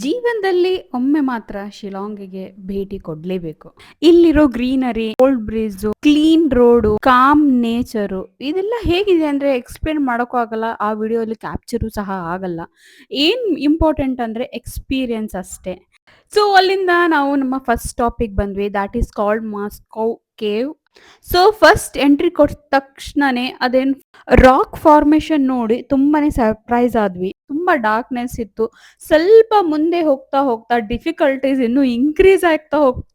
ಜೀವನದಲ್ಲಿ ಒಮ್ಮೆ ಮಾತ್ರ ಶಿಲಾಂಗಿಗೆ ಭೇಟಿ ಕೊಡ್ಲೇಬೇಕು. ಇಲ್ಲಿರೋ greenery, cold breeze, clean road, calm nature ಇದೆಲ್ಲ ಹೇಗಿದೆ ಅಂದ್ರೆ ಎಕ್ಸ್‌ಪ್ಲೇನ್ ಮಾಡೋಕ್ಕೂ ಆಗಲ್ಲ. ಆ ವಿಡಿಯೋಲಿ ಕ್ಯಾಪ್ಚರು ಸಹ ಆಗಲ್ಲ. ಏನ್ ಇಂಪಾರ್ಟೆಂಟ್ ಅಂದ್ರೆ ಎಕ್ಸ್‌ಪೀರಿಯನ್ಸ್ ಅಷ್ಟೇ. ಸೊ ಅಲ್ಲಿಂದ ನಾವು ನಮ್ಮ ಫಸ್ಟ್ ಟಾಪಿಕ್ ಬಂದ್ವಿ. That is called Moscow cave. So first entry ಕೊಟ್ಟ ತಕ್ಷಣನೇ ಅದೇನ್ ರಾಕ್ ಫಾರ್ಮೇಶನ್ ನೋಡಿ ತುಂಬಾನೇ ಸರ್ಪ್ರೈಸ್ ಆದ್ವಿ. ತುಂಬಾ ಡಾರ್ಕ್ನೆಸ್ ಇತ್ತು. ಸ್ವಲ್ಪ ಮುಂದೆ ಹೋಗ್ತಾ ಹೋಗ್ತಾ ಡಿಫಿಕಲ್ಟೀಸ್ ಇನ್ನೂ ಇನ್ಕ್ರೀಸ್ ಆಗ್ತಾ ಹೋಗ್ತು.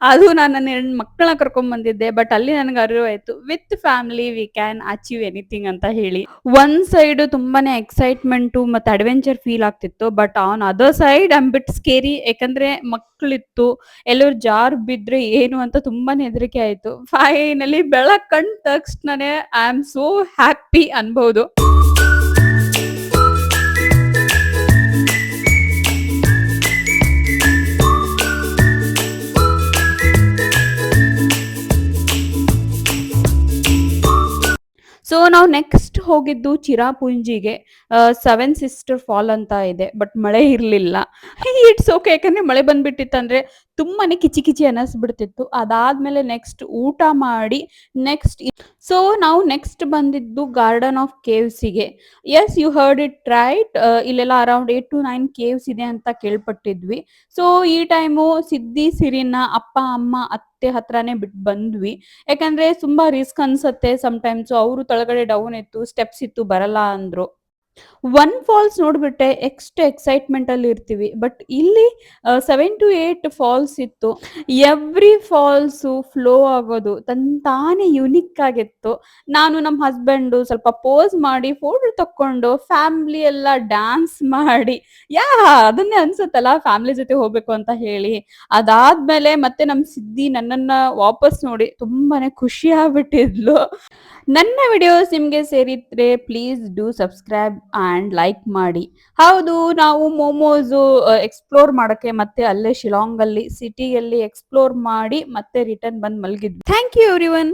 ಅದು ನಾನು ನನ್ನ 2 ಮಕ್ಕಳನ್ನ ಕರ್ಕೊಂಡ್ ಬಂದಿದ್ದೆ. ಬಟ್ ಅಲ್ಲಿ ನನಗೆ ಅರಿವಾಯ್ತು with family we can achieve anything ಅಂತ ಹೇಳಿ. ಒಂದ್ ಸೈಡ್ ತುಂಬಾನೇ ಎಕ್ಸೈಟ್ಮೆಂಟು ಮತ್ತೆ ಅಡ್ವೆಂಚರ್ ಫೀಲ್ ಆಗ್ತಿತ್ತು. But on other side a bit scary. ಯಾಕಂದ್ರೆ ಮಕ್ಕಳಿತ್ತು, ಎಲ್ಲರೂ ಜಾರ್ ಬಿದ್ರೆ ಏನು ಅಂತ ತುಂಬಾನೇ ಹೆದರಿಕೆ ಆಯ್ತು. ಫೈನಲಿ ಬೆಳಕ್ ಕಂಡ ತಕ್ಷಣನೇ ಐ ಆಮ್ ಸೋ ಹ್ಯಾಪಿ ಅನ್ಬಹುದು. ಸೊ ನಾವು ನೆಕ್ಸ್ಟ್ ಹೋಗಿದ್ದು ಚಿರಾಪುಂಜಿಗೆ. ಸೆವೆನ್ ಸಿಸ್ಟರ್ ಫಾಲ್ ಅಂತ ಇದೆ. ಬಟ್ ಮಳೆ ಇರ್ಲಿಲ್ಲ. It's okay. ಯಾಕಂದ್ರೆ ಮಳೆ ಬಂದ್ಬಿಟ್ಟಿತ್ತಂದ್ರೆ ತುಂಬಾನೇ ಕಿಚಿ ಕಿಚಿ ಅನ್ನಿಸ್ಬಿಡ್ತಿತ್ತು. ಅದಾದ್ಮೇಲೆ ನೆಕ್ಸ್ಟ್ ಊಟ ಮಾಡಿ ನೆಕ್ಸ್ಟ್ ಸೊ ನಾವು ನೆಕ್ಸ್ಟ್ ಬಂದಿದ್ದು ಗಾರ್ಡನ್ ಆಫ್ ಕೇವ್ಸಿಗೆ. Yes, you heard it right. ಇಲ್ಲೆಲ್ಲ ಅರೌಂಡ್ 8 to 9 ಕೇವ್ಸ್ ಇದೆ ಅಂತ ಕೇಳ್ಪಟ್ಟಿದ್ವಿ. ಸೊ ಈ ಟೈಮು ಸಿದ್ದಿ ಸಿರಿನ ಅಪ್ಪ ಅಮ್ಮ ಅತ್ತೆ ಹತ್ರನೇ ಬಿಟ್ಟು ಬಂದ್ವಿ. ಯಾಕಂದ್ರೆ ತುಂಬಾ ರಿಸ್ಕ್ ಅನ್ಸತ್ತೆ ಟೈಮ್ಸ್. ಅವರು ಕೆಳಗಡೆ ಡೌನ್ ಇತ್ತು, ಸ್ಟೆಪ್ಸ್ ಇತ್ತು, ಬರಲ್ಲ ಅಂದ್ರು. ಒನ್ ಫಾಲ್ಸ್ ನೋಡ್ಬಿಟ್ಟೆ ಎಷ್ಟು ಎಕ್ಸೈಟ್ಮೆಂಟ್ ಅಲ್ಲಿ ಇರ್ತೀವಿ. ಬಟ್ ಇಲ್ಲಿ 7 to 8 ಫಾಲ್ಸ್ ಇತ್ತು. ಎವ್ರಿ ಫಾಲ್ಸು ಫ್ಲೋ ಆಗೋದು ತಂತಾನೆ ಯುನಿಕ್ ಆಗಿತ್ತು. ನಾನು ನಮ್ಮ ಹಸ್ಬೆಂಡು ಸ್ವಲ್ಪ ಪೋಸ್ ಮಾಡಿ ಫೋಟೋ ತಕ್ಕೊಂಡು ಫ್ಯಾಮಿಲಿ ಎಲ್ಲ ಡ್ಯಾನ್ಸ್ ಮಾಡಿ ಅದನ್ನೇ ಅನ್ಸುತ್ತಲ್ಲ ಫ್ಯಾಮಿಲಿ ಜೊತೆ ಹೋಗ್ಬೇಕು ಅಂತ ಹೇಳಿ. ಅದಾದ್ಮೇಲೆ ಮತ್ತೆ ನಮ್ ಸಿದ್ದಿ ನನ್ನನ್ನ ವಾಪಸ್ ನೋಡಿ ತುಂಬಾನೇ ಖುಷಿ ಆಗ್ಬಿಟ್ಟಿದ್ಲು. ನನ್ನ ವಿಡಿಯೋಸ್ ನಿಮ್ಗೆ ಸೇರಿದ್ರೆ please do subscribe and like ಮಾಡಿ. ಹೌದು, ನಾವು ಮೋಮೋಸು ಎಕ್ಸ್ಪ್ಲೋರ್ ಮಾಡಕ್ಕೆ ಮತ್ತೆ ಅಲ್ಲೇ ಶಿಲಾಂಗ್ ಅಲ್ಲಿ ಸಿಟಿಯಲ್ಲಿ ಎಕ್ಸ್ಪ್ಲೋರ್ ಮಾಡಿ ಮತ್ತೆ ರಿಟರ್ನ್ ಬಂದ್ ಮಲಗಿದ್ವಿ. Thank you everyone.